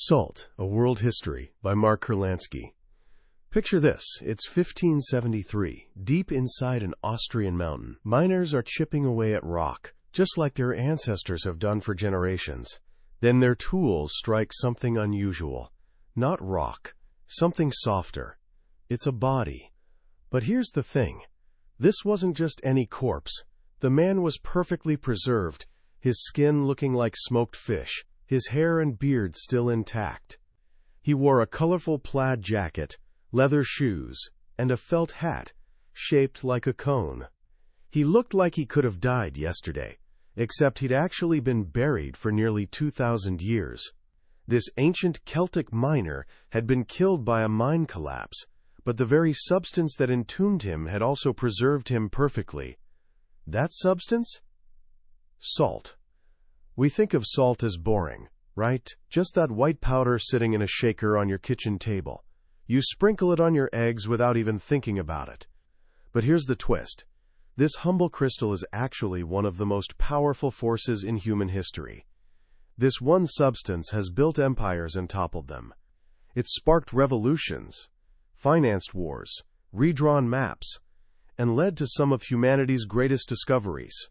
Salt, A World History by Mark Kurlansky. Picture this, it's 1573, deep inside an Austrian mountain. Miners are chipping away at rock, just like their ancestors have done for generations. Then their tools strike something unusual. Not rock, something softer. It's a body. But here's the thing. This wasn't just any corpse. The man was perfectly preserved, his skin looking like smoked fish, his hair and beard still intact. He wore a colorful plaid jacket, leather shoes, and a felt hat, shaped like a cone. He looked like he could have died yesterday, except he'd actually been buried for nearly 2,000 years. This ancient Celtic miner had been killed by a mine collapse, but the very substance that entombed him had also preserved him perfectly. That substance? Salt. We think of salt as boring, right? Just that white powder sitting in a shaker on your kitchen table. You sprinkle it on your eggs without even thinking about it. But here's the twist. This humble crystal is actually one of the most powerful forces in human history. This one substance has built empires and toppled them. It's sparked revolutions, financed wars, redrawn maps, and led to some of humanity's greatest discoveries.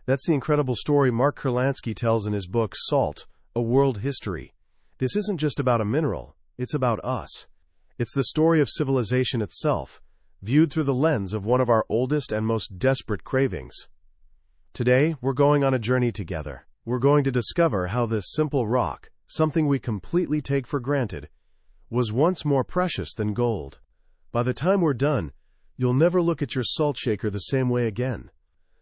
That's the incredible story Mark Kurlansky tells in his book, Salt, A World History. This isn't just about a mineral, it's about us. It's the story of civilization itself, viewed through the lens of one of our oldest and most desperate cravings. Today, we're going on a journey together. We're going to discover how this simple rock, something we completely take for granted, was once more precious than gold. By the time we're done, you'll never look at your salt shaker the same way again.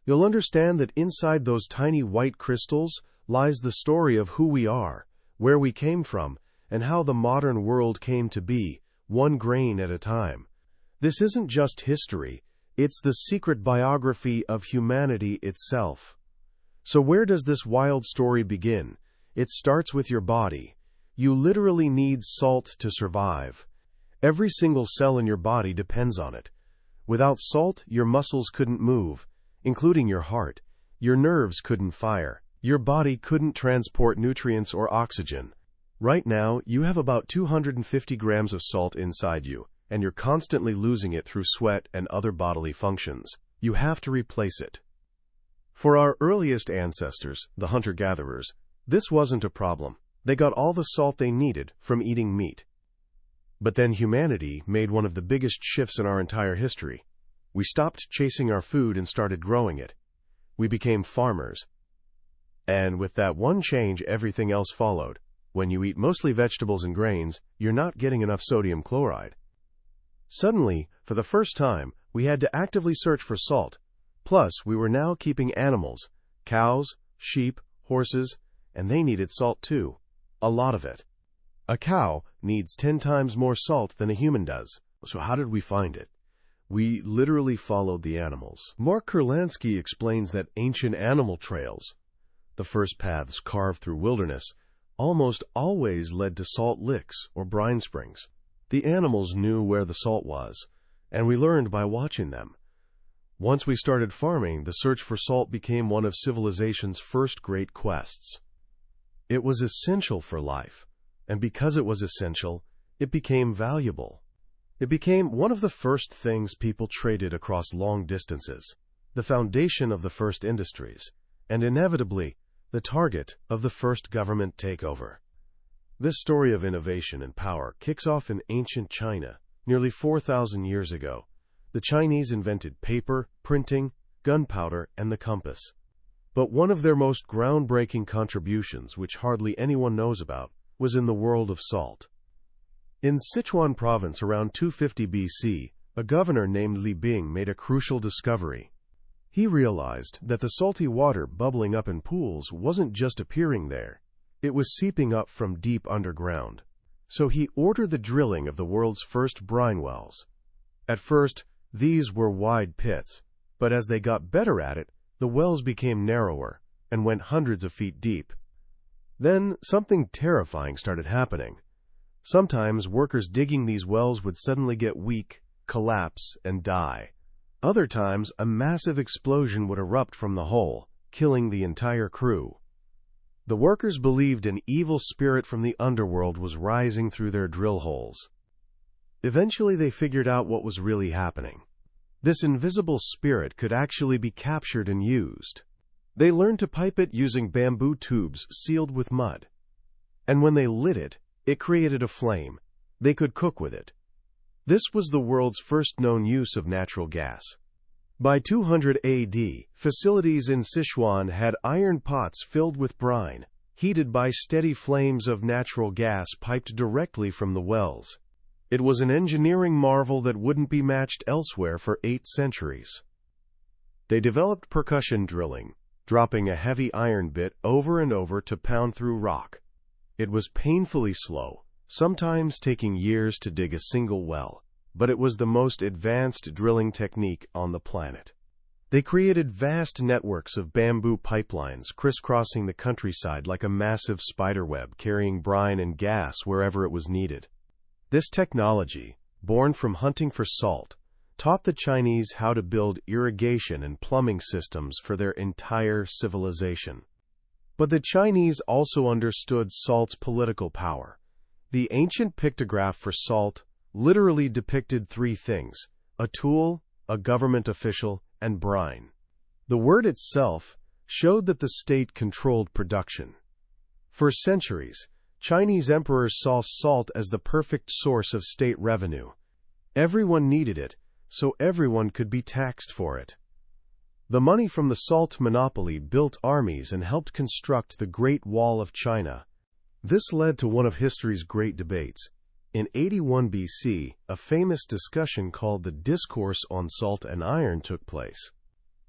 You'll understand that inside those tiny white crystals lies the story of who we are, where we came from, and how the modern world came to be, one grain at a time. This isn't just history, it's the secret biography of humanity itself. So where does this wild story begin? It starts with your body. You literally need salt to survive. Every single cell in your body depends on it. Without salt, your muscles couldn't move, including your heart. Your nerves couldn't fire. Your body couldn't transport nutrients or oxygen. Right now, you have about 250 grams of salt inside you, and you're constantly losing it through sweat and other bodily functions. You have to replace it. For our earliest ancestors, the hunter-gatherers, this wasn't a problem. They got all the salt they needed from eating meat. But then humanity made one of the biggest shifts in our entire history. We stopped chasing our food and started growing it. We became farmers. And with that one change, everything else followed. When you eat mostly vegetables and grains, you're not getting enough sodium chloride. Suddenly, for the first time, we had to actively search for salt. Plus, we were now keeping animals, cows, sheep, horses, and they needed salt too. A lot of it. A cow needs 10 times more salt than a human does. So how did we find it? We literally followed the animals. Mark Kurlansky explains that ancient animal trails, the first paths carved through wilderness, almost always led to salt licks or brine springs. The animals knew where the salt was, and we learned by watching them. Once we started farming, the search for salt became one of civilization's first great quests. It was essential for life, and because it was essential, it became valuable. It became one of the first things people traded across long distances, the foundation of the first industries, and inevitably, the target of the first government takeover. This story of innovation and power kicks off in ancient China, nearly 4,000 years ago. The Chinese invented paper, printing, gunpowder, and the compass. But one of their most groundbreaking contributions, which hardly anyone knows about, was in the world of salt. In Sichuan province around 250 BC, a governor named Li Bing made a crucial discovery. He realized that the salty water bubbling up in pools wasn't just appearing there. It was seeping up from deep underground. So he ordered the drilling of the world's first brine wells. At first, these were wide pits, but as they got better at it, the wells became narrower and went hundreds of feet deep. Then something terrifying started happening. Sometimes workers digging these wells would suddenly get weak, collapse, and die. Other times, a massive explosion would erupt from the hole, killing the entire crew. The workers believed an evil spirit from the underworld was rising through their drill holes. Eventually, they figured out what was really happening. This invisible spirit could actually be captured and used. They learned to pipe it using bamboo tubes sealed with mud. And when they lit it, it created a flame. They could cook with it. This was the world's first known use of natural gas. By 200 AD, facilities in Sichuan had iron pots filled with brine, heated by steady flames of natural gas piped directly from the wells. It was an engineering marvel that wouldn't be matched elsewhere for 8 centuries. They developed percussion drilling, dropping a heavy iron bit over and over to pound through rock. It was painfully slow, sometimes taking years to dig a single well, but it was the most advanced drilling technique on the planet. They created vast networks of bamboo pipelines crisscrossing the countryside like a massive spiderweb carrying brine and gas wherever it was needed. This technology, born from hunting for salt, taught the Chinese how to build irrigation and plumbing systems for their entire civilization. But the Chinese also understood salt's political power. The ancient pictograph for salt literally depicted 3 things: a tool, a government official, and brine. The word itself showed that the state controlled production. For centuries, Chinese emperors saw salt as the perfect source of state revenue. Everyone needed it, so everyone could be taxed for it. The money from the salt monopoly built armies and helped construct the Great Wall of China. This led to one of history's great debates. In 81 BC, a famous discussion called the Discourse on Salt and Iron took place.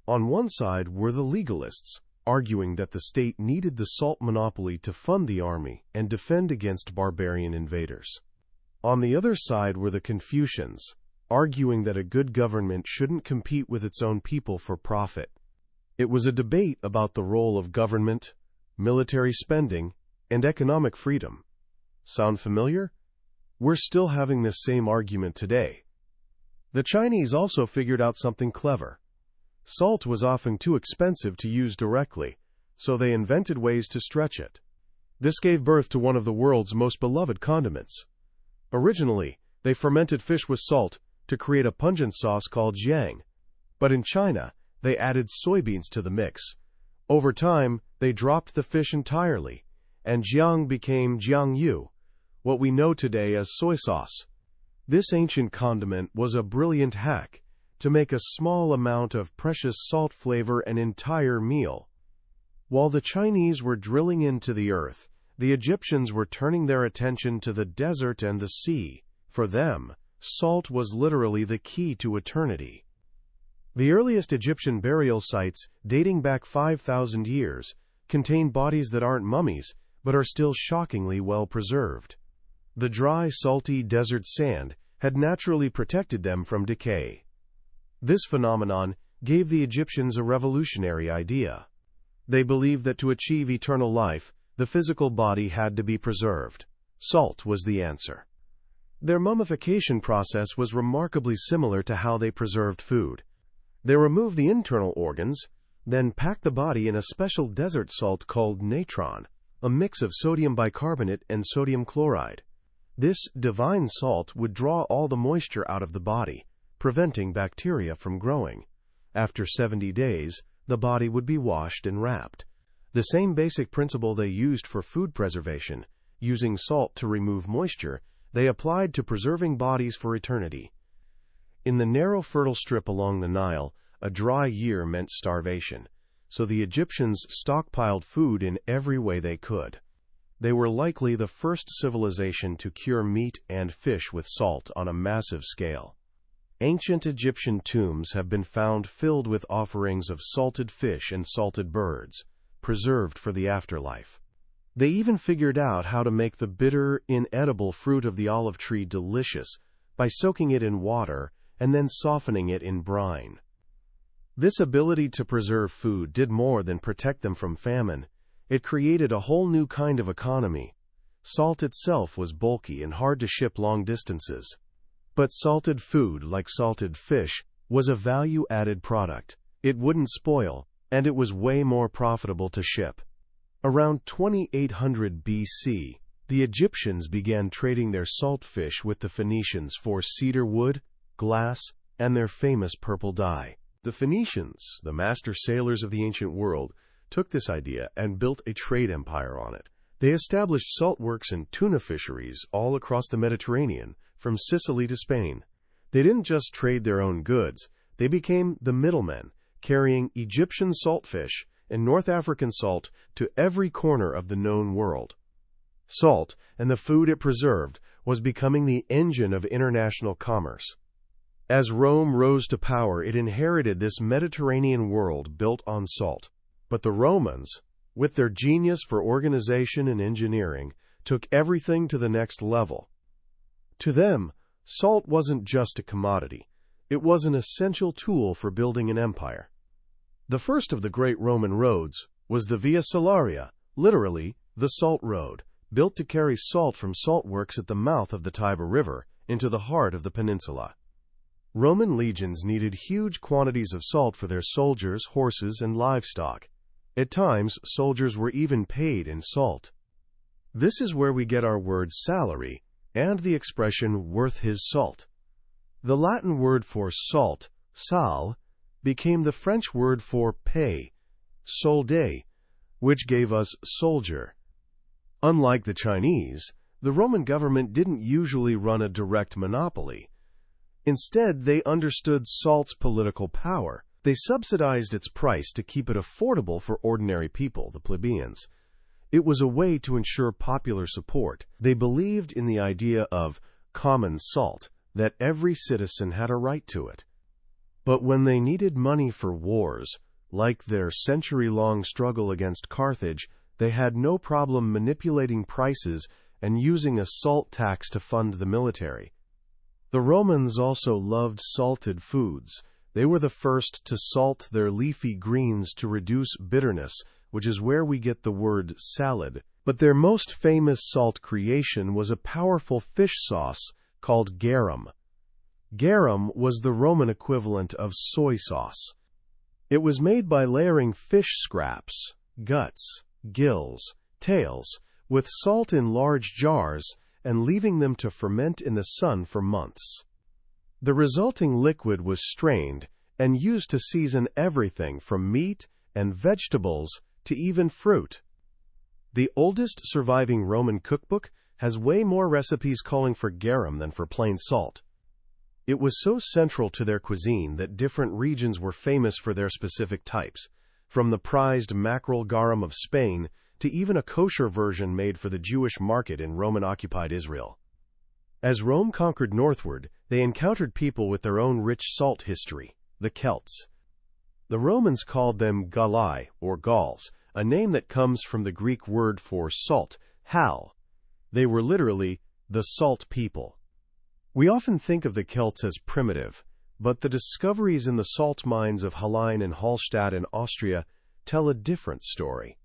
On one side were the legalists, arguing that the state needed the salt monopoly to fund the army and defend against barbarian invaders. On the other side were the Confucians, arguing that a good government shouldn't compete with its own people for profit. It was a debate about the role of government, military spending, and economic freedom. Sound familiar? We're still having this same argument today. The Chinese also figured out something clever. Salt was often too expensive to use directly, so they invented ways to stretch it. This gave birth to one of the world's most beloved condiments. Originally, they fermented fish with salt to create a pungent sauce called jiang. But in China, they added soybeans to the mix. Over time, they dropped the fish entirely, and jiang became jiangyu, what we know today as soy sauce. This ancient condiment was a brilliant hack to make a small amount of precious salt flavor an entire meal. While the Chinese were drilling into the earth, the Egyptians were turning their attention to the desert and the sea. For them, salt was literally the key to eternity. The earliest Egyptian burial sites, dating back 5,000 years, contain bodies that aren't mummies, but are still shockingly well preserved. The dry, salty desert sand had naturally protected them from decay. This phenomenon gave the Egyptians a revolutionary idea. They believed that to achieve eternal life, the physical body had to be preserved. Salt was the answer. Their mummification process was remarkably similar to how they preserved food. They removed the internal organs, then packed the body in a special desert salt called natron, a mix of sodium bicarbonate and sodium chloride. This divine salt would draw all the moisture out of the body, preventing bacteria from growing. After 70 days, the body would be washed and wrapped. The same basic principle they used for food preservation, using salt to remove moisture, they applied to preserving bodies for eternity. In the narrow fertile strip along the Nile, a dry year meant starvation, so the Egyptians stockpiled food in every way they could. They were likely the first civilization to cure meat and fish with salt on a massive scale. Ancient Egyptian tombs have been found filled with offerings of salted fish and salted birds, preserved for the afterlife. They even figured out how to make the bitter, inedible fruit of the olive tree delicious by soaking it in water and then softening it in brine. This ability to preserve food did more than protect them from famine. It created a whole new kind of economy. Salt itself was bulky and hard to ship long distances. But salted food, like salted fish, was a value-added product. It wouldn't spoil, and it was way more profitable to ship. Around 2800 BC, the Egyptians began trading their salt fish with the Phoenicians for cedar wood, glass, and their famous purple dye. The Phoenicians, the master sailors of the ancient world, took this idea and built a trade empire on it. They established saltworks and tuna fisheries all across the Mediterranean, from Sicily to Spain. They didn't just trade their own goods, they became the middlemen, carrying Egyptian saltfish and North African salt to every corner of the known world. Salt, and the food it preserved, was becoming the engine of international commerce. As Rome rose to power, it inherited this Mediterranean world built on salt. But the Romans, with their genius for organization and engineering, took everything to the next level. To them, salt wasn't just a commodity. It was an essential tool for building an empire. The first of the great Roman roads was the Via Salaria, literally, the Salt Road, built to carry salt from saltworks at the mouth of the Tiber River into the heart of the peninsula. Roman legions needed huge quantities of salt for their soldiers, horses, and livestock. At times, soldiers were even paid in salt. This is where we get our word salary and the expression worth his salt. The Latin word for salt, sal, became the French word for pay, solde, which gave us soldier. Unlike the Chinese, the Roman government didn't usually run a direct monopoly. Instead, they understood salt's political power. They subsidized its price to keep it affordable for ordinary people, the plebeians. It was a way to ensure popular support. They believed in the idea of common salt, that every citizen had a right to it. But when they needed money for wars, like their century-long struggle against Carthage, they had no problem manipulating prices and using a salt tax to fund the military. The Romans also loved salted foods. They were the first to salt their leafy greens to reduce bitterness, which is where we get the word salad. But their most famous salt creation was a powerful fish sauce called garum. Garum was the Roman equivalent of soy sauce. It was made by layering fish scraps, guts, gills, tails, with salt in large jars and leaving them to ferment in the sun for months. The resulting liquid was strained and used to season everything from meat and vegetables to even fruit. The oldest surviving Roman cookbook has way more recipes calling for garum than for plain salt. It was so central to their cuisine that different regions were famous for their specific types, from the prized mackerel garum of Spain to even a kosher version made for the Jewish market in Roman-occupied Israel. As Rome conquered northward, they encountered people with their own rich salt history, the Celts. The Romans called them Galli, or Gauls, a name that comes from the Greek word for salt, hal. They were literally the salt people. We often think of the Celts as primitive, but the discoveries in the salt mines of Hallein and Hallstatt in Austria tell a different story.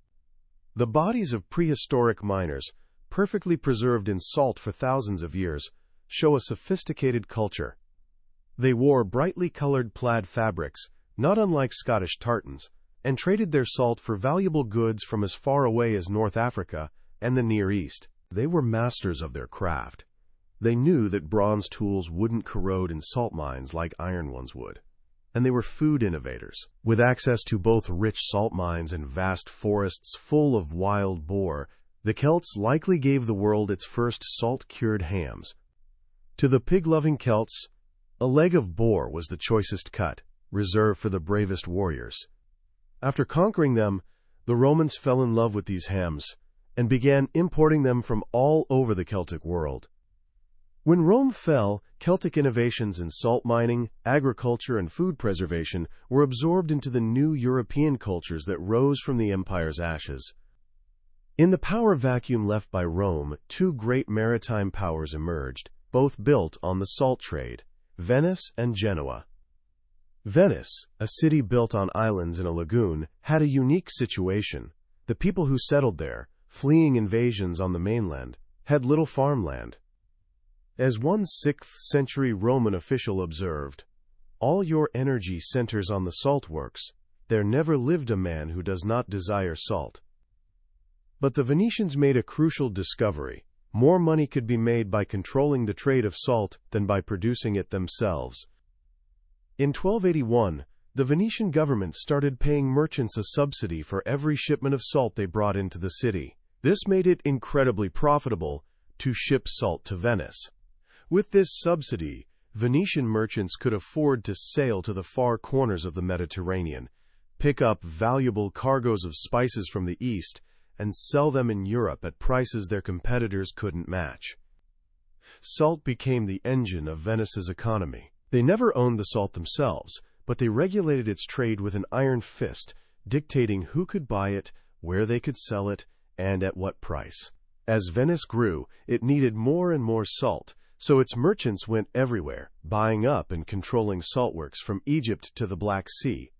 The bodies of prehistoric miners, perfectly preserved in salt for thousands of years, show a sophisticated culture. They wore brightly colored plaid fabrics, not unlike Scottish tartans, and traded their salt for valuable goods from as far away as North Africa and the Near East. They were masters of their craft. They knew that bronze tools wouldn't corrode in salt mines like iron ones would. And they were food innovators. With access to both rich salt mines and vast forests full of wild boar, the Celts likely gave the world its first salt-cured hams. To the pig-loving Celts, a leg of boar was the choicest cut, reserved for the bravest warriors. After conquering them, the Romans fell in love with these hams and began importing them from all over the Celtic world. When Rome fell, Celtic innovations in salt mining, agriculture, and food preservation were absorbed into the new European cultures that rose from the empire's ashes. In the power vacuum left by Rome, two great maritime powers emerged, both built on the salt trade: Venice and Genoa. Venice, a city built on islands in a lagoon, had a unique situation. The people who settled there, fleeing invasions on the mainland, had little farmland. As one 6th-century Roman official observed, "All your energy centers on the saltworks. There never lived a man who does not desire salt." But the Venetians made a crucial discovery. More money could be made by controlling the trade of salt than by producing it themselves. In 1281, the Venetian government started paying merchants a subsidy for every shipment of salt they brought into the city. This made it incredibly profitable to ship salt to Venice. With this subsidy, Venetian merchants could afford to sail to the far corners of the Mediterranean, pick up valuable cargoes of spices from the east, and sell them in Europe at prices their competitors couldn't match. Salt became the engine of Venice's economy. They never owned the salt themselves, but they regulated its trade with an iron fist, dictating who could buy it, where they could sell it, and at what price. As Venice grew, it needed more and more salt, so its merchants went everywhere, buying up and controlling saltworks from Egypt to the Black Sea.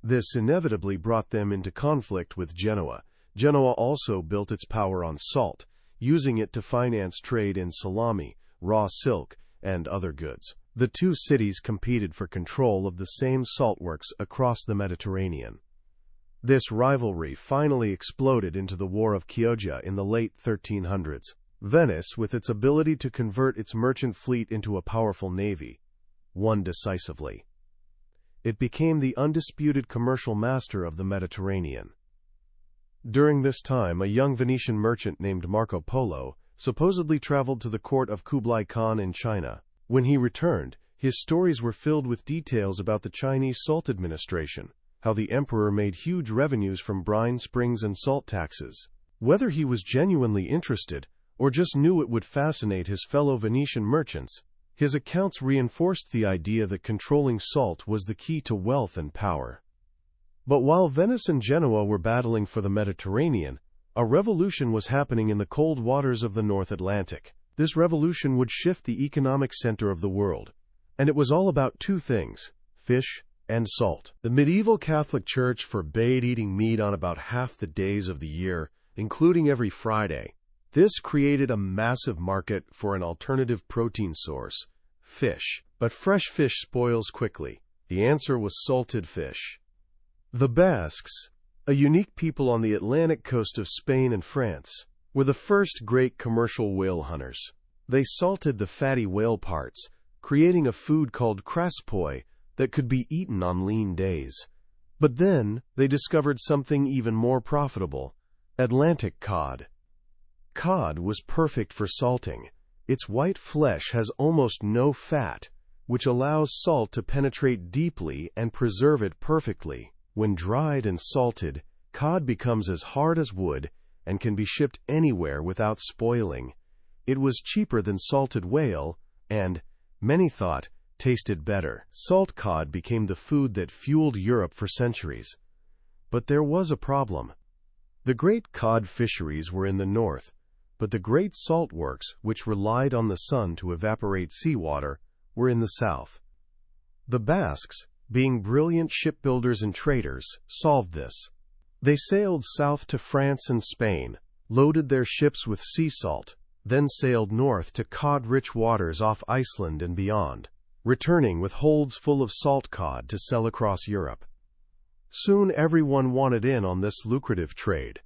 This inevitably brought them into conflict with Genoa. Genoa also built its power on salt, using it to finance trade in salami, raw silk, and other goods. The two cities competed for control of the same saltworks across the Mediterranean. This rivalry finally exploded into the War of Chioggia in the late 1300s. Venice, with its ability to convert its merchant fleet into a powerful navy, won decisively. It became the undisputed commercial master of the Mediterranean. During this time, a young Venetian merchant named Marco Polo supposedly traveled to the court of Kublai Khan in China. When he returned, his stories were filled with details about the Chinese salt administration, how the emperor made huge revenues from brine springs and salt taxes. Whether he was genuinely interested or just knew it would fascinate his fellow Venetian merchants, his accounts reinforced the idea that controlling salt was the key to wealth and power. But while Venice and Genoa were battling for the Mediterranean, a revolution was happening in the cold waters of the North Atlantic. This revolution would shift the economic center of the world, and it was all about two things: fish and salt. The medieval Catholic Church forbade eating meat on about half the days of the year, including every Friday. This created a massive market for an alternative protein source, fish. But fresh fish spoils quickly. The answer was salted fish. The Basques, a unique people on the Atlantic coast of Spain and France, were the first great commercial whale hunters. They salted the fatty whale parts, creating a food called craspoi that could be eaten on lean days. But then they discovered something even more profitable: Atlantic cod. Cod was perfect for salting. Its white flesh has almost no fat, which allows salt to penetrate deeply and preserve it perfectly. When dried and salted, cod becomes as hard as wood and can be shipped anywhere without spoiling. It was cheaper than salted whale and, many thought, tasted better. Salt cod became the food that fueled Europe for centuries. But there was a problem. The great cod fisheries were in the north, but the great saltworks, which relied on the sun to evaporate seawater, were in the south. The Basques, being brilliant shipbuilders and traders, solved this. They sailed south to France and Spain, loaded their ships with sea salt, then sailed north to cod-rich waters off Iceland and beyond, returning with holds full of salt cod to sell across Europe. Soon everyone wanted in on this lucrative trade.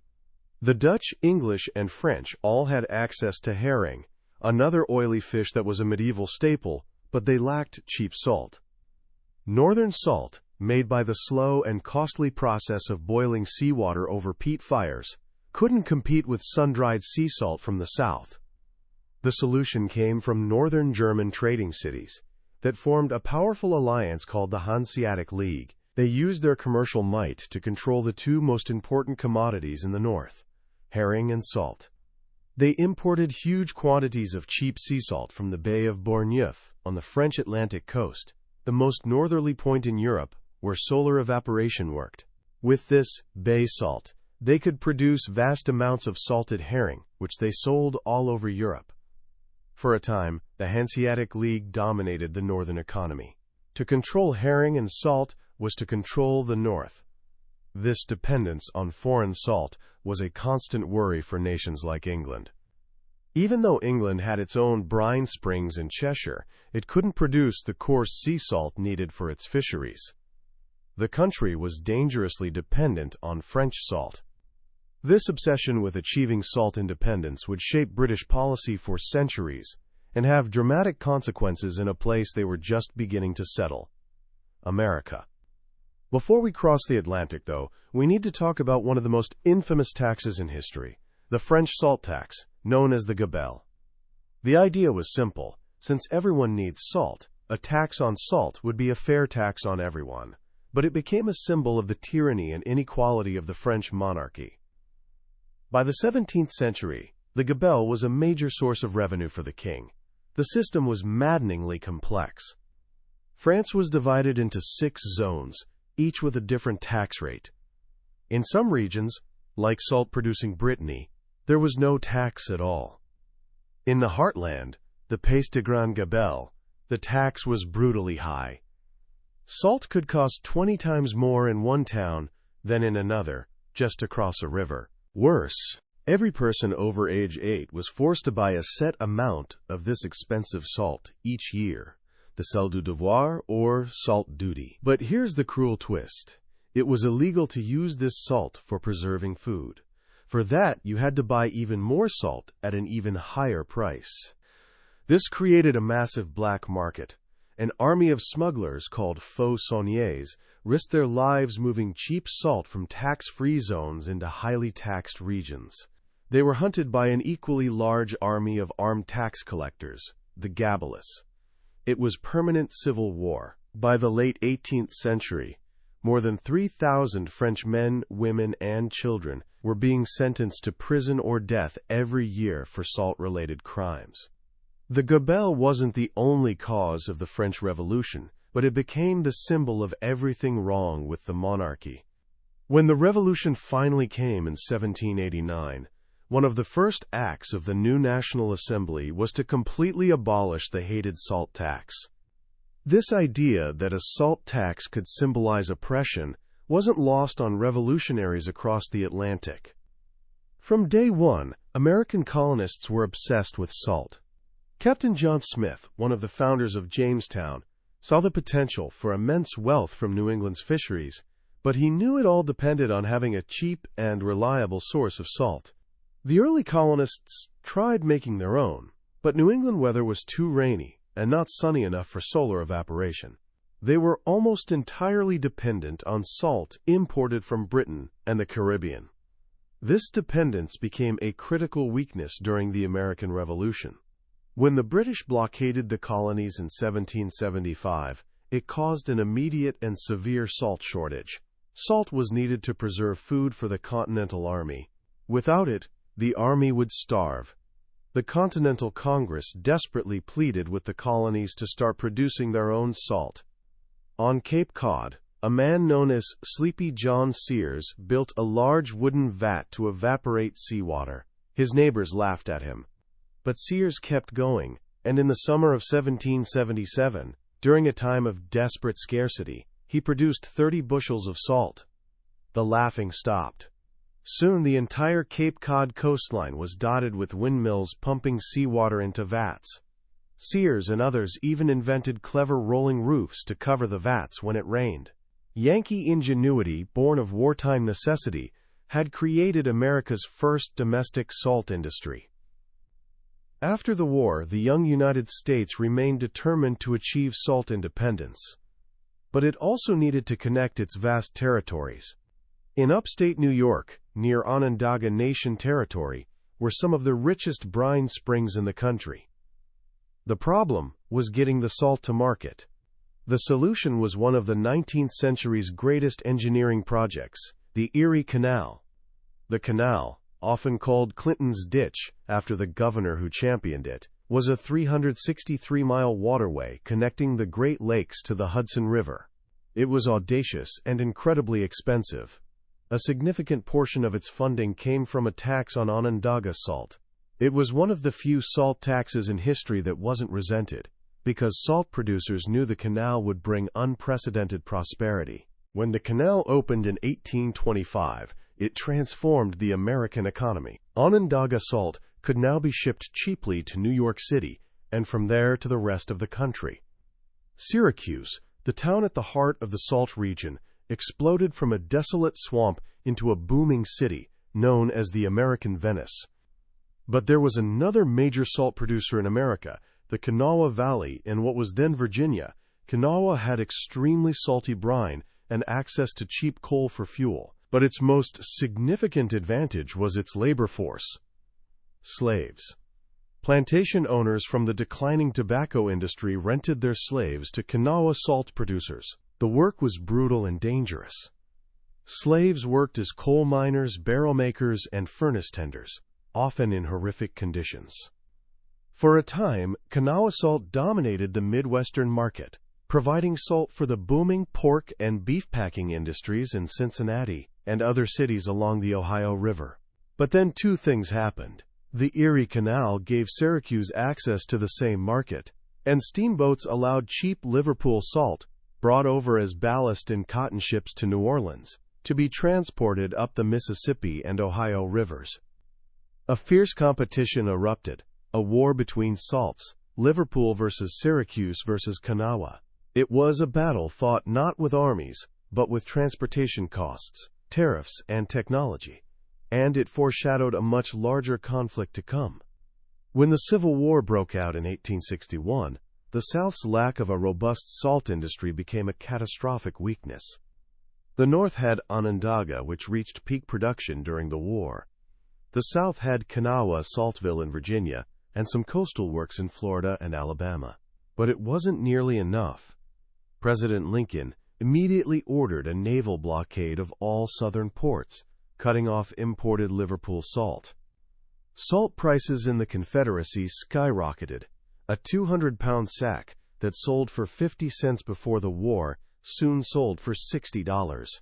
The Dutch, English, and French all had access to herring, another oily fish that was a medieval staple, but they lacked cheap salt. Northern salt, made by the slow and costly process of boiling seawater over peat fires, couldn't compete with sun-dried sea salt from the south. The solution came from northern German trading cities that formed a powerful alliance called the Hanseatic League. They used their commercial might to control the two most important commodities in the north: herring and salt. They imported huge quantities of cheap sea salt from the Bay of Bourgneuf on the French Atlantic coast, the most northerly point in Europe, where solar evaporation worked. With this bay salt, they could produce vast amounts of salted herring, which they sold all over Europe. For a time, the Hanseatic League dominated the northern economy. To control herring and salt was to control the north. This dependence on foreign salt was a constant worry for nations like England. Even though England had its own brine springs in Cheshire, it couldn't produce the coarse sea salt needed for its fisheries. The country was dangerously dependent on French salt. This obsession with achieving salt independence would shape British policy for centuries and have dramatic consequences in a place they were just beginning to settle: America. Before we cross the Atlantic, though, we need to talk about one of the most infamous taxes in history, the French salt tax, known as the gabelle. The idea was simple. Since everyone needs salt, a tax on salt would be a fair tax on everyone. But it became a symbol of the tyranny and inequality of the French monarchy. By the 17th century, the gabelle was a major source of revenue for the king. The system was maddeningly complex. France was divided into 6 zones, each with a different tax rate. In some regions, like salt-producing Brittany, there was no tax at all. In the heartland, the Pays de Grande Gabelle, the tax was brutally high. Salt could cost 20 times more in one town than in another, just across a river. Worse, every person over age 8 was forced to buy a set amount of this expensive salt each year, the sel du devoir, or salt duty. But here's the cruel twist. It was illegal to use this salt for preserving food. For that, you had to buy even more salt at an even higher price. This created a massive black market. An army of smugglers called faux sauniers risked their lives moving cheap salt from tax-free zones into highly taxed regions. They were hunted by an equally large army of armed tax collectors, the gabellists. It was permanent civil war. By the late 18th century, more than 3,000 French men, women, and children were being sentenced to prison or death every year for salt-related crimes. The gabelle wasn't the only cause of the French Revolution, but it became the symbol of everything wrong with the monarchy. When the revolution finally came in 1789, one of the first acts of the new National Assembly was to completely abolish the hated salt tax. This idea that a salt tax could symbolize oppression wasn't lost on revolutionaries across the Atlantic. From day one, American colonists were obsessed with salt. Captain John Smith, one of the founders of Jamestown, saw the potential for immense wealth from New England's fisheries, but he knew it all depended on having a cheap and reliable source of salt. The early colonists tried making their own, but New England weather was too rainy and not sunny enough for solar evaporation. They were almost entirely dependent on salt imported from Britain and the Caribbean. This dependence became a critical weakness during the American Revolution. When the British blockaded the colonies in 1775, it caused an immediate and severe salt shortage. Salt was needed to preserve food for the Continental Army. Without it, the army would starve. The Continental Congress desperately pleaded with the colonies to start producing their own salt. On Cape Cod, a man known as Sleepy John Sears built a large wooden vat to evaporate seawater. His neighbors laughed at him. But Sears kept going, and in the summer of 1777, during a time of desperate scarcity, he produced 30 bushels of salt. The laughing stopped. Soon the entire Cape Cod coastline was dotted with windmills pumping seawater into vats. Sears and others even invented clever rolling roofs to cover the vats when it rained. Yankee ingenuity, born of wartime necessity, had created America's first domestic salt industry. After the war, the young United States remained determined to achieve salt independence. But it also needed to connect its vast territories. In upstate New York, near Onondaga Nation territory, were some of the richest brine springs in the country. The problem was getting the salt to market. The solution was one of the 19th century's greatest engineering projects, the Erie Canal. The canal, often called Clinton's Ditch after the governor who championed it, was a 363-mile waterway connecting the Great Lakes to the Hudson River. It was audacious and incredibly expensive. A significant portion of its funding came from a tax on Onondaga salt. It was one of the few salt taxes in history that wasn't resented, because salt producers knew the canal would bring unprecedented prosperity. When the canal opened in 1825, it transformed the American economy. Onondaga salt could now be shipped cheaply to New York City, and from there to the rest of the country. Syracuse, the town at the heart of the salt region, exploded from a desolate swamp into a booming city, known as the American Venice. But there was another major salt producer in America, the Kanawha Valley in what was then Virginia. Kanawha had extremely salty brine and access to cheap coal for fuel, but its most significant advantage was its labor force: slaves. Plantation owners from the declining tobacco industry rented their slaves to Kanawha salt producers. The work was brutal and dangerous. Slaves worked as coal miners, barrel makers, and furnace tenders, often in horrific conditions. For a time, Kanawha salt dominated the Midwestern market, providing salt for the booming pork and beef packing industries in Cincinnati and other cities along the Ohio River. But then two things happened. The Erie Canal gave Syracuse access to the same market, and steamboats allowed cheap Liverpool salt, brought over as ballast in cotton ships to New Orleans, to be transported up the Mississippi and Ohio rivers. A fierce competition erupted, a war between salts, Liverpool versus Syracuse versus Kanawha. It was a battle fought not with armies, but with transportation costs, tariffs, and technology, and it foreshadowed a much larger conflict to come. When the Civil War broke out in 1861, the South's lack of a robust salt industry became a catastrophic weakness. The North had Onondaga, which reached peak production during the war. The South had Kanawha, Saltville in Virginia, and some coastal works in Florida and Alabama. But it wasn't nearly enough. President Lincoln immediately ordered a naval blockade of all southern ports, cutting off imported Liverpool salt. Salt prices in the Confederacy skyrocketed. A 200-pound sack that sold for 50 cents before the war soon sold for $60.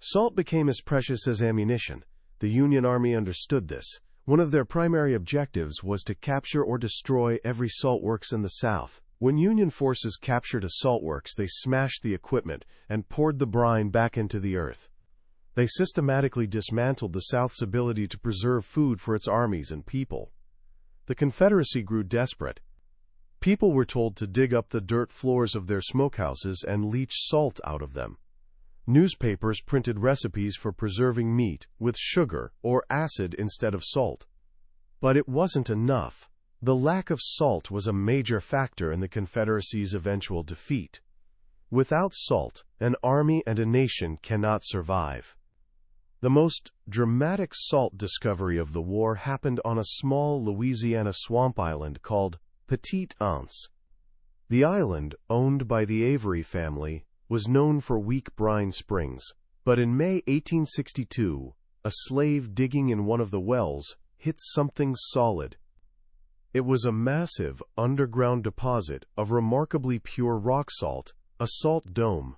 Salt became as precious as ammunition. The Union Army understood this. One of their primary objectives was to capture or destroy every saltworks in the South. When Union forces captured a saltworks, they smashed the equipment and poured the brine back into the earth. They systematically dismantled the South's ability to preserve food for its armies and people. The Confederacy grew desperate. People were told to dig up the dirt floors of their smokehouses and leach salt out of them. Newspapers printed recipes for preserving meat with sugar or acid instead of salt. But it wasn't enough. The lack of salt was a major factor in the Confederacy's eventual defeat. Without salt, an army and a nation cannot survive. The most dramatic salt discovery of the war happened on a small Louisiana swamp island called Petite Anse. The island, owned by the Avery family, was known for weak brine springs, but in May 1862, a slave digging in one of the wells hit something solid. It was a massive underground deposit of remarkably pure rock salt, a salt dome.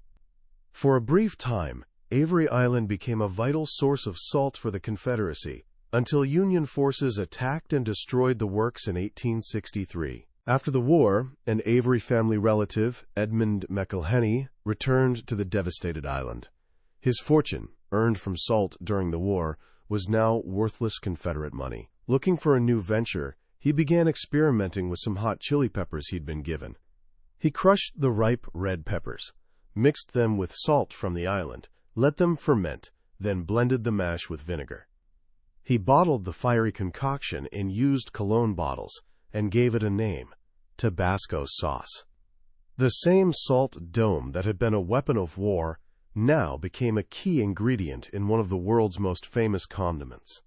For a brief time, Avery Island became a vital source of salt for the Confederacy, until Union forces attacked and destroyed the works in 1863. After the war, an Avery family relative, Edmund McElhenney, returned to the devastated island. His fortune, earned from salt during the war, was now worthless Confederate money. Looking for a new venture, he began experimenting with some hot chili peppers he'd been given. He crushed the ripe red peppers, mixed them with salt from the island, let them ferment, then blended the mash with vinegar. He bottled the fiery concoction in used cologne bottles and gave it a name, Tabasco sauce. The same salt dome that had been a weapon of war now became a key ingredient in one of the world's most famous condiments.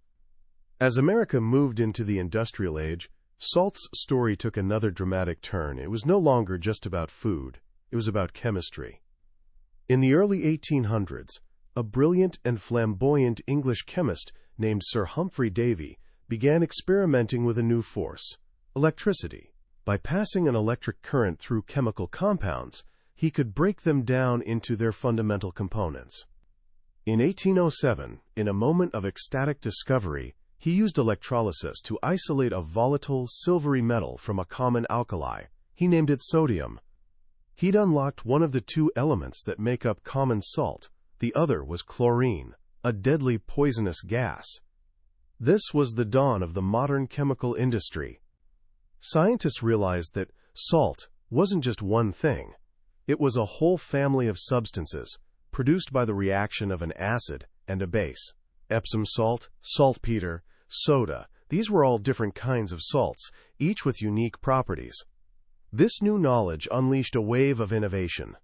As America moved into the industrial age, salt's story took another dramatic turn. It was no longer just about food, it was about chemistry. In the early 1800s, a brilliant and flamboyant English chemist named Sir Humphrey Davy began experimenting with a new force, electricity. By passing an electric current through chemical compounds, he could break them down into their fundamental components. In 1807, in a moment of ecstatic discovery, he used electrolysis to isolate a volatile, silvery metal from a common alkali. He named it sodium. He'd unlocked one of the two elements that make up common salt. The other was chlorine, a deadly poisonous gas. This was the dawn of the modern chemical industry. Scientists realized that salt wasn't just one thing. It was a whole family of substances produced by the reaction of an acid and a base. Epsom salt, saltpeter, soda. These were all different kinds of salts, each with unique properties. This new knowledge unleashed a wave of innovation.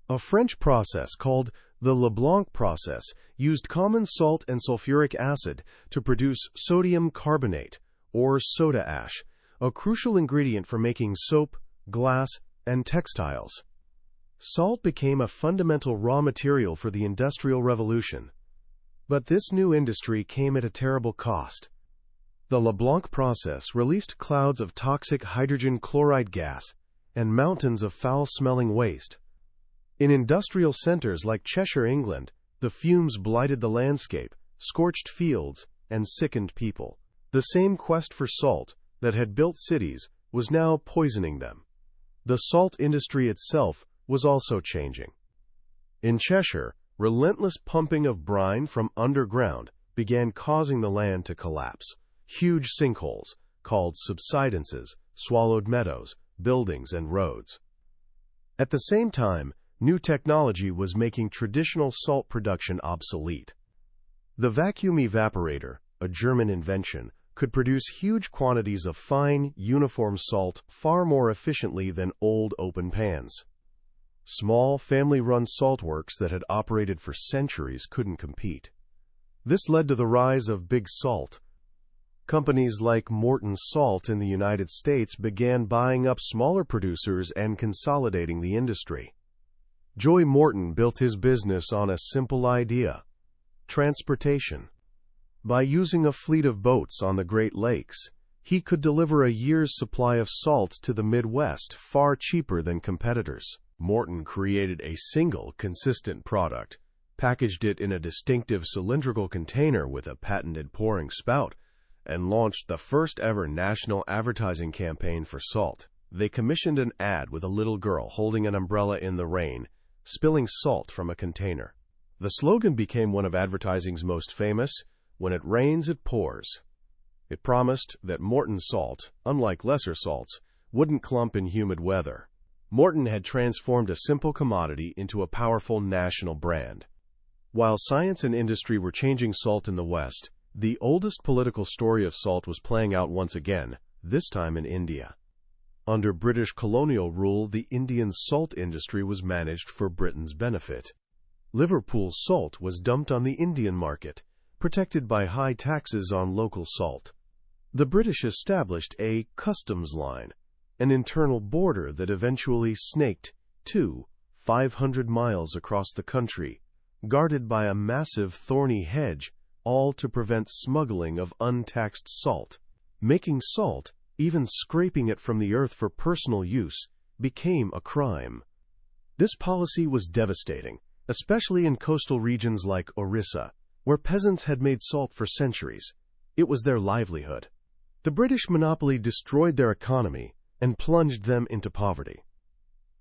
A French process called the Leblanc process used common salt and sulfuric acid to produce sodium carbonate, or soda ash, a crucial ingredient for making soap, glass, and textiles. Salt became a fundamental raw material for the Industrial Revolution. But this new industry came at a terrible cost. The Leblanc process released clouds of toxic hydrogen chloride gas and mountains of foul-smelling waste. In industrial centers like Cheshire, England, the fumes blighted the landscape, scorched fields, and sickened people. The same quest for salt that had built cities was now poisoning them. The salt industry itself was also changing. In Cheshire, relentless pumping of brine from underground began causing the land to collapse. Huge sinkholes, called subsidences, swallowed meadows, buildings, and roads. At the same time, new technology was making traditional salt production obsolete. The vacuum evaporator, a German invention, could produce huge quantities of fine, uniform salt far more efficiently than old open pans. Small, family-run saltworks that had operated for centuries couldn't compete. This led to the rise of Big Salt. Companies like Morton Salt in the United States began buying up smaller producers and consolidating the industry. Joy Morton built his business on a simple idea: transportation. By using a fleet of boats on the Great Lakes, he could deliver a year's supply of salt to the Midwest far cheaper than competitors. Morton created a single, consistent product, packaged it in a distinctive cylindrical container with a patented pouring spout, and launched the first-ever national advertising campaign for salt. They commissioned an ad with a little girl holding an umbrella in the rain, spilling salt from a container. The slogan became one of advertising's most famous: "When it rains, it pours." It promised that Morton salt, unlike lesser salts, wouldn't clump in humid weather. Morton had transformed a simple commodity into a powerful national brand. While science and industry were changing salt in the West, the oldest political story of salt was playing out once again, this time in India. Under British colonial rule, the Indian salt industry was managed for Britain's benefit. Liverpool's salt was dumped on the Indian market, protected by high taxes on local salt. The British established a customs line, an internal border that eventually snaked 500 miles across the country, guarded by a massive thorny hedge, all to prevent smuggling of untaxed salt. Making salt, even scraping it from the earth for personal use, became a crime. This policy was devastating, especially in coastal regions like Orissa, where peasants had made salt for centuries. It was their livelihood. The British monopoly destroyed their economy and plunged them into poverty.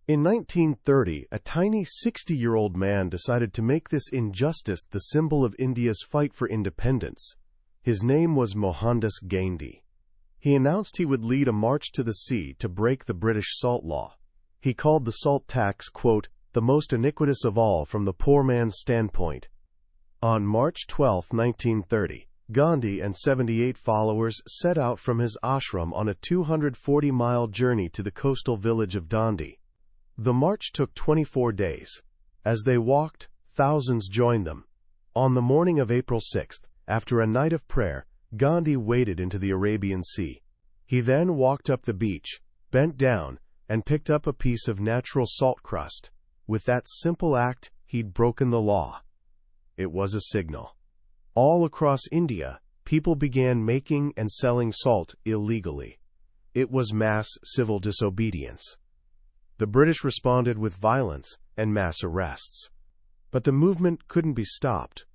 In 1930, a tiny 60-year-old man decided to make this injustice the symbol of India's fight for independence. His name was Mohandas Gandhi. He announced he would lead a march to the sea to break the British salt law. He called the salt tax, quote, "the most iniquitous of all from the poor man's standpoint." On March 12, 1930, Gandhi and 78 followers set out from his ashram on a 240-mile journey to the coastal village of Dandi. The march took 24 days. As they walked, thousands joined them. On the morning of April 6, after a night of prayer, Gandhi waded into the Arabian Sea. He then walked up the beach, bent down, and picked up a piece of natural salt crust. With that simple act, he'd broken the law. It was a signal. All across India, people began making and selling salt illegally. It was mass civil disobedience. The British responded with violence and mass arrests. But the movement couldn't be stopped.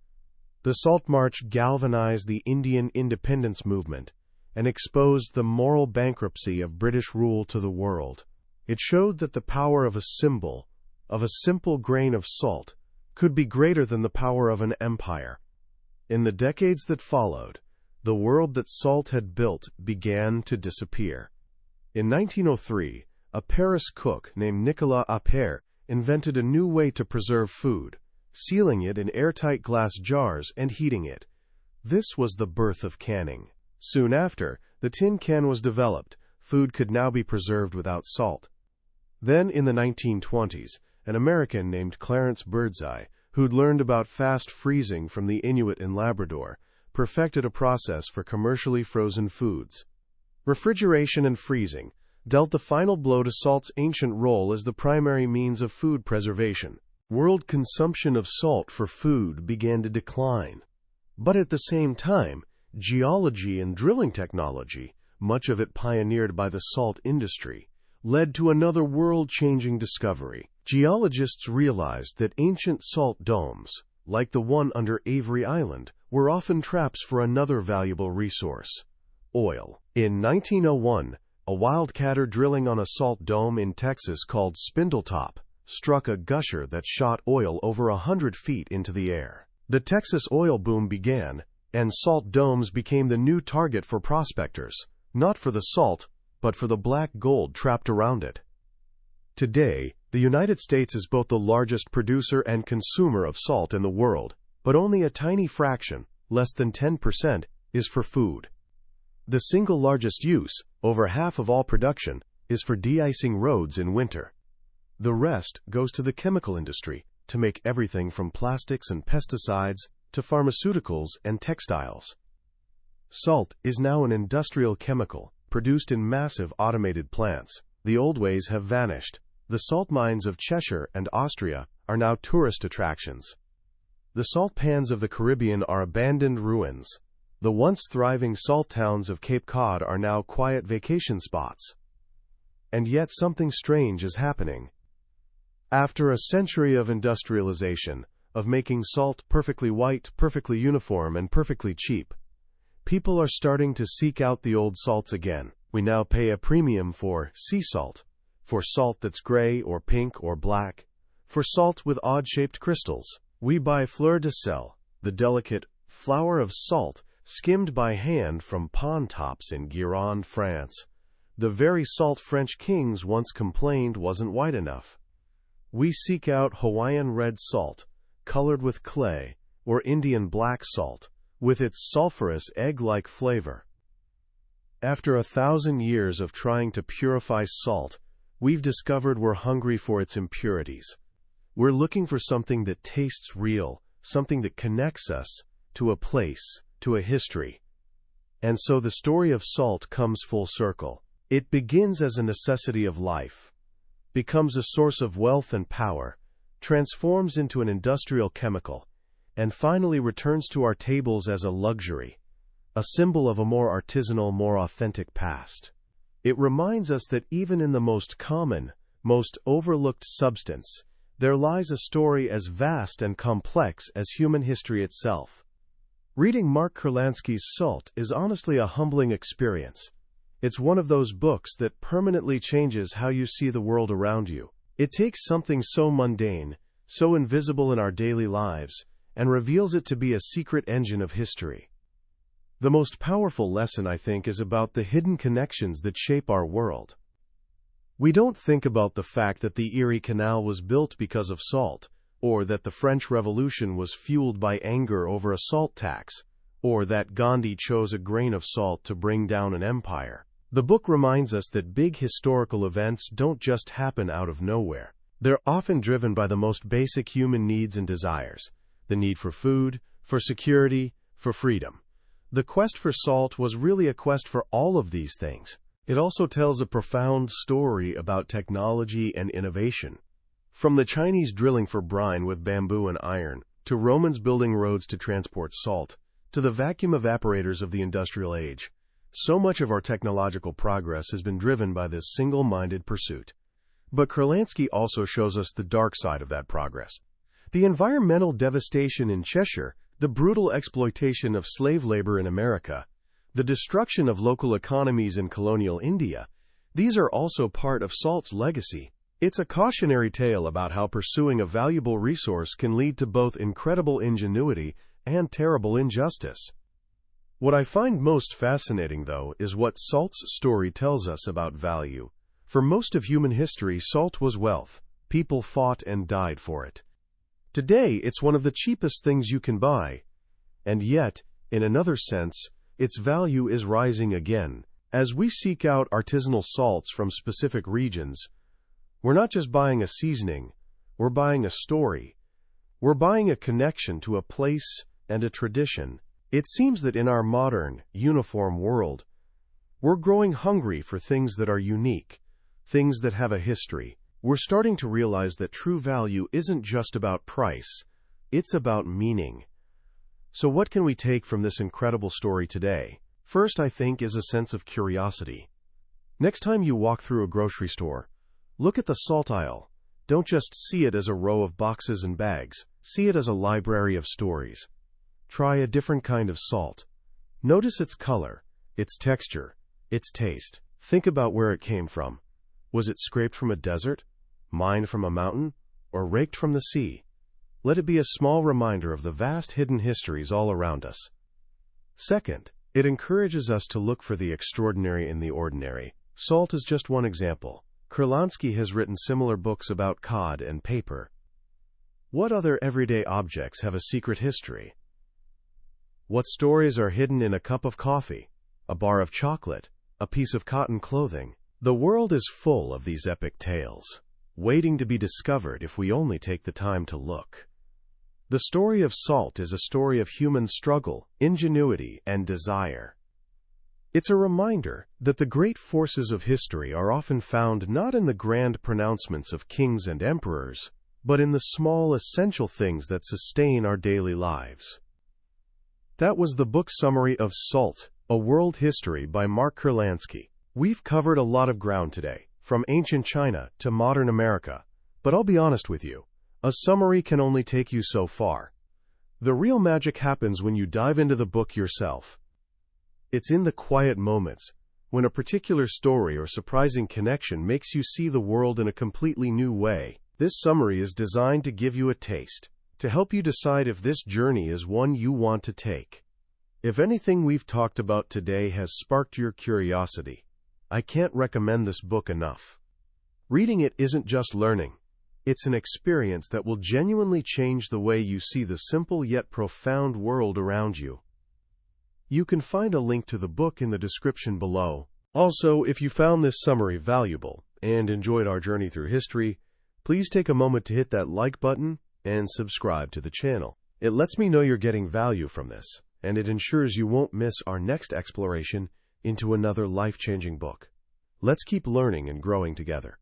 The Salt March galvanized the Indian independence movement and exposed the moral bankruptcy of British rule to the world. It showed that the power of a symbol, of a simple grain of salt, could be greater than the power of an empire. In the decades that followed, the world that salt had built began to disappear. In 1903, a Paris cook named Nicolas Appert invented a new way to preserve food, sealing it in airtight glass jars and heating it, This was the birth of canning. Soon after, the tin can was developed. Food could now be preserved without salt. Then, in the 1920s, an American named Clarence Birdseye, who'd learned about fast freezing from the Inuit in Labrador, perfected a process for commercially frozen foods. Refrigeration and freezing dealt the final blow to salt's ancient role as the primary means of food preservation. World consumption of salt for food began to decline. But at the same time, geology and drilling technology, much of it pioneered by the salt industry, led to another world-changing discovery. Geologists realized that ancient salt domes, like the one under Avery Island, were often traps for another valuable resource: oil. In 1901, a wildcatter drilling on a salt dome in Texas called Spindletop struck a gusher that shot oil over 100 feet into the air. The Texas oil boom began, and salt domes became the new target for prospectors, not for the salt, but for the black gold trapped around it. Today, the United States is both the largest producer and consumer of salt in the world, but only a tiny fraction, less than 10%, is for food. The single largest use, over half of all production, is for de-icing roads in winter. The rest goes to the chemical industry to make everything from plastics and pesticides to pharmaceuticals and textiles. Salt is now an industrial chemical, produced in massive automated plants. The old ways have vanished. The salt mines of Cheshire and Austria are now tourist attractions. The salt pans of the Caribbean are abandoned ruins. The once thriving salt towns of Cape Cod are now quiet vacation spots. And yet something strange is happening. After a century of industrialization, of making salt perfectly white, perfectly uniform, and perfectly cheap, people are starting to seek out the old salts again. We now pay a premium for sea salt, for salt that's gray or pink or black, for salt with odd-shaped crystals. We buy fleur de sel, the delicate flour of salt skimmed by hand from pond tops in Gironde, France. The very salt French kings once complained wasn't white enough. We seek out Hawaiian red salt, colored with clay, or Indian black salt, with its sulfurous egg-like flavor. After 1,000 years of trying to purify salt, we've discovered we're hungry for its impurities. We're looking for something that tastes real, something that connects us to a place, to a history. And so the story of salt comes full circle. It begins as a necessity of life, becomes a source of wealth and power, transforms into an industrial chemical, and finally returns to our tables as a luxury, a symbol of a more artisanal, more authentic past. It reminds us that even in the most common, most overlooked substance, there lies a story as vast and complex as human history itself. Reading Mark Kurlansky's Salt is honestly a humbling experience. It's one of those books that permanently changes how you see the world around you. It takes something so mundane, so invisible in our daily lives, and reveals it to be a secret engine of history. The most powerful lesson, I think, is about the hidden connections that shape our world. We don't think about the fact that the Erie Canal was built because of salt, or that the French Revolution was fueled by anger over a salt tax, or that Gandhi chose a grain of salt to bring down an empire. The book reminds us that big historical events don't just happen out of nowhere. They're often driven by the most basic human needs and desires: the need for food, for security, for freedom. The quest for salt was really a quest for all of these things. It also tells a profound story about technology and innovation. From the Chinese drilling for brine with bamboo and iron, to Romans building roads to transport salt, to the vacuum evaporators of the industrial age, so much of our technological progress has been driven by this single-minded pursuit. But Kurlansky also shows us the dark side of that progress. The environmental devastation in Cheshire, the brutal exploitation of slave labor in America, the destruction of local economies in colonial India, these are also part of salt's legacy. It's a cautionary tale about how pursuing a valuable resource can lead to both incredible ingenuity and terrible injustice. What I find most fascinating, though, is what salt's story tells us about value. For most of human history, salt was wealth. People fought and died for it. Today, it's one of the cheapest things you can buy. And yet, In another sense, its value is rising again. As we seek out artisanal salts from specific regions, we're not just buying a seasoning, we're buying a story. We're buying a connection to a place and a tradition. It seems that in our modern, uniform world, we're growing hungry for things that are unique, things that have a history. We're starting to realize that true value isn't just about price, it's about meaning. So what can we take from this incredible story today? First, I think, is a sense of curiosity. Next time you walk through a grocery store, look at the salt aisle. Don't just see it as a row of boxes and bags. See it as a library of stories. Try a different kind of salt. Notice its color, its texture, its taste. Think about where it came from. Was it scraped from a desert, mined from a mountain, or raked from the sea? Let it be a small reminder of the vast hidden histories all around us. Second, it encourages us to look for the extraordinary in the ordinary. Salt is just one example. Kurlansky has written similar books about cod and paper. What other everyday objects have a secret history? What stories are hidden in a cup of coffee, a bar of chocolate, a piece of cotton clothing? The world is full of these epic tales, waiting to be discovered if we only take the time to look. The story of salt is a story of human struggle, ingenuity, and desire. It's a reminder that the great forces of history are often found not in the grand pronouncements of kings and emperors, but in the small, essential things that sustain our daily lives. That was the book summary of Salt, A World History by Mark Kurlansky. We've covered a lot of ground today, from ancient China to modern America, but I'll be honest with you, a summary can only take you so far. The real magic happens when you dive into the book yourself. It's in the quiet moments, when a particular story or surprising connection makes you see the world in a completely new way. This summary is designed to give you a taste, to help you decide if this journey is one you want to take. If anything we've talked about today has sparked your curiosity, I can't recommend this book enough. Reading it isn't just learning. It's an experience that will genuinely change the way you see the simple yet profound world around you. You can find a link to the book in the description below. Also, if you found this summary valuable and enjoyed our journey through history, please take a moment to hit that like button and subscribe to the channel. It lets me know you're getting value from this, and it ensures you won't miss our next exploration into another life-changing book. Let's keep learning and growing together.